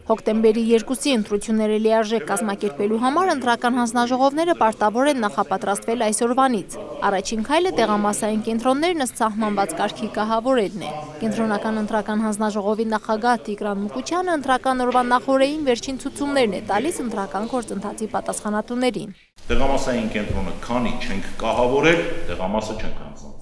Հոկտեմբերի 2-ի ընտրությունները լիարժեք կազմակերպելու համար ընտրական հանձնաժողովները պարտավոր են նախապատրաստվել այսօրվանից։ Առաջին քայլը տեղամասային կենտրոններն ըստ սահմանված կարգի կահավորելն է։ Կենտրոնական ընտրական հանձնաժողովի նախագահ Տիգրան Մուկուչյանը ընտրական օրվա նախօրեին վերջին ցուցումներն է տալիս ընտրական գործընթացի պատասխանատուներին։ Տեղամասային կենտրոնը քանի չենք կահավորել, տեղամասը չենք հանձնացել։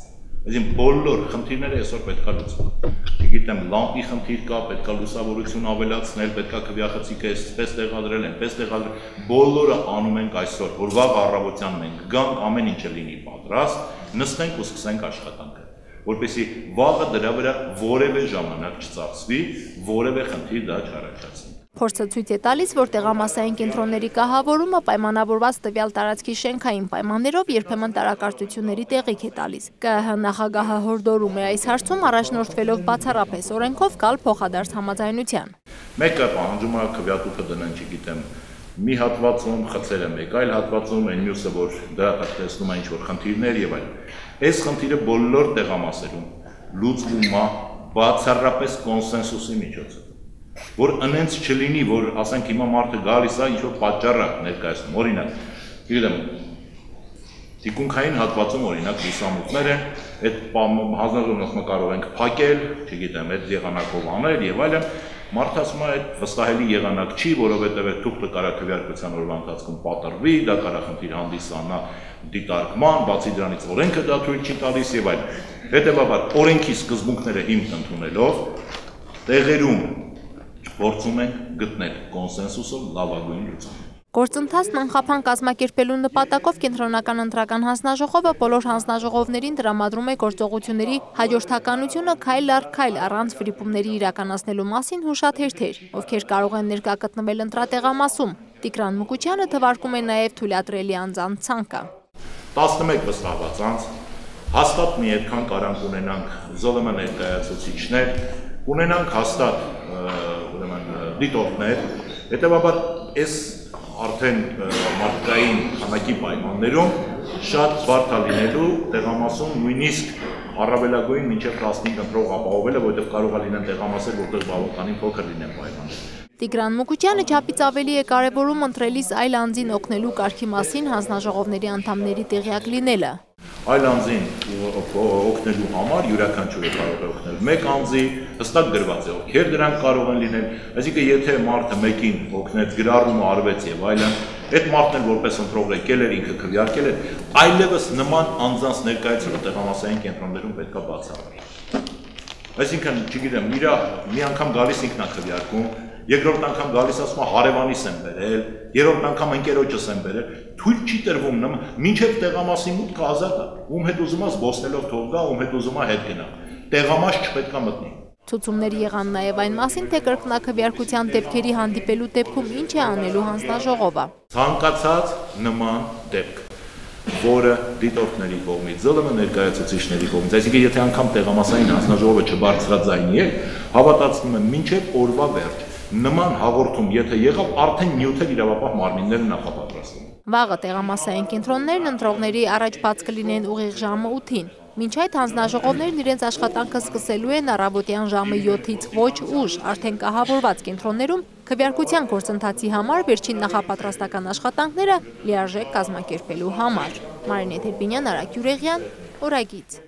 Այսինքն բոլոր խնդիրները այսօր պետք է լուծվեն։ Չգիտեմ, լամպի խնդիր կա, պետք է լուսավորություն ավելացնել, պետք է քվեախցիկը այսպես տեղադրել, այնպես տեղադրել։ Բոլորը անում ենք այսօր, որ վաղ առավոտյան մենք գանք, ամեն ինչը լինի պատրաստ, նստենք ու սկսենք աշխատանքը, որպեսզի վաղը դրա վրա որևէ ժամանակ չծախսվի, որևէ խնդիր դա չառաջացնի։ Փորձը ցույց է տալիս, որ տեղամասային կենտրոնների կահավորումը պայմանավորված տվյալ տարածքի շենքային պայմաններով երբեմն տարակարծությունների տեղիք է տալիս։ ԿԸՀ նախագահը հորդորում է այս հարցում առաջնորդվելով բացառապես օրենքով գալ փոխադարձ համաձայնության։ Մեկը պահանջում է քվեատուփը դնեն, չգիտեմ, մի հատվածում խցերը մեկ այլ հատվածում, այն մյուսը, որ դա տեսնում է ինչ-որ խնդիրներ եւ այլն։ Այս խնդիրը բոլոր տեղամասերում լուծվում է բացառապես կոնսենսուսի միջոցով։ Որ ընենց չլինի, որ ասենք հիմա մարդը գալիս է ինչ-որ պատճառը ներկայացնում, օրինակ, գիտեմ, թիկունքային հատվածում օրինակ լուսամուտներ են, այդ հանձնաժողովը կարող ենք փակել, չգիտեմ, այդ եղանակով անել եւ այլն, մարդը ասում է այդ վստահելի եղանակ չի, որովհետեւ այդ թուղթը կարա քվեարկության օրվա ընթացքում պատռվի, դա կարա խնդիր հանդիսանա դիտարկման, բացի դրանից օրենքը դա թույլ չի տալիս եւ այլն։ Հետեւաբար օրենքի սկզբունքները հիմք ընդունելով տեղերում փորձում ենք գտնել կոնսենսուսով լավագույն լուծում։ Գործընթացն անխափան կազմակերպելու նպատակով կենտրոնական ընտրական հանձնաժողովը բոլոր հանձնաժողովներին տրամադրում է գործողությունների հաջորդականությունը քայլ առ քայլ առանց վրիպումների իրականացնելու մասին հուշաթերթեր, ովքեր կարող են ներկա գտնվել ընտրատեղամասում։ Տիգրան Մուկուչյանը թվարկում է նաև թույլատրելի անձանց ցանկը։ 11 վստահված անձ, հաստատ մի այդքան կարանք ունենանք ԶԼՄ ներկայացուցիչներ, ունենանք հաստատ դիտորդներ, հետևաբար այս արդեն մարդկային քանակի պայմաններում շատ բարդ է լինելու տեղամասում նույնիսկ առավելագույն մինչև 15 ընտրող ապահովելը, որովհետև կարող է լինեն տեղամասեր, որտեղ բավականին փոքր լինեն պայմանները։ Տիգրան Մուկուչյանը չափից ավելի է կարևորում ընտրելիս այլ անձին օգնելու կարգի մասին հանձնաժողովների անդամների տեղյակ լինելը։ Այլ անձին օգնելու համար յուրաքանչյուրը կարող է օգնել մեկ անձի, հստակ գրված է, ովքեր դրանք կարող են լինել, այսինքն եթե մարդը մեկին օգնեց, գրառումը արվեց եւ այլն, այդ մարդն էլ որպես ընտրող եկել էր, ինքը քվեարկել էր, այլևս նման անձանց ներկայացումը տեղամասային կենտրոններում պետք է բացառվի։ Այսինքն, չգիտեմ, իրա մի անգամ գալիս ինքն է քվեարկում, երկրորդ անգամ գալիս ասում է հարևանիս եմ բերել, երրորդ անգամ ընկերոջս եմ բերել, թույլ չի տրվում մինչև տեղամասի մուտքը ազատ է, ում հետ ուզում է զբոսնելով թող գա, ում հետ ուզում է հետ գնա, տեղամաս չպետք է մտնի։ Ցուցումներ եղան նաև այն մասին, թե կրկնակվեարկության դեպքերի հանդիպելու դեպքում ինչ է անելու հանձնաժողովը։ Ցանկացած նման դեպք, որը դիտորդների կողմից, ԶԼՄ ներկայացուցիչների կողմից, այսինքն եթե անգամ տեղամասային հանձնաժողովը չբարձրաձայնի է, հավատացնում եմ մինչև օրվա վերջ նման հաղորդում եթե եղավ, արդեն նյութեր իրավապահ մարմինները նախապատրաստում։ Վաղը տեղամասային կենտրոններն ընտրողների առաջ բաց կլինեն ուղիղ ժամը 8-ին։ Մինչ այդ հանձնաժողովներն իրենց աշխատանքը սկսելու են առավոտյան ժամը 7-ից ոչ ուշ, արդեն կահավորված կենտրոններում քվեարկության գործընթացի համար վերջին նախապատրաստական աշխատանքները լիարժեք կազմակերպելու համար։ Մարինե Տերբինյան, Արաք Յուրեղյան, Օրագիծ։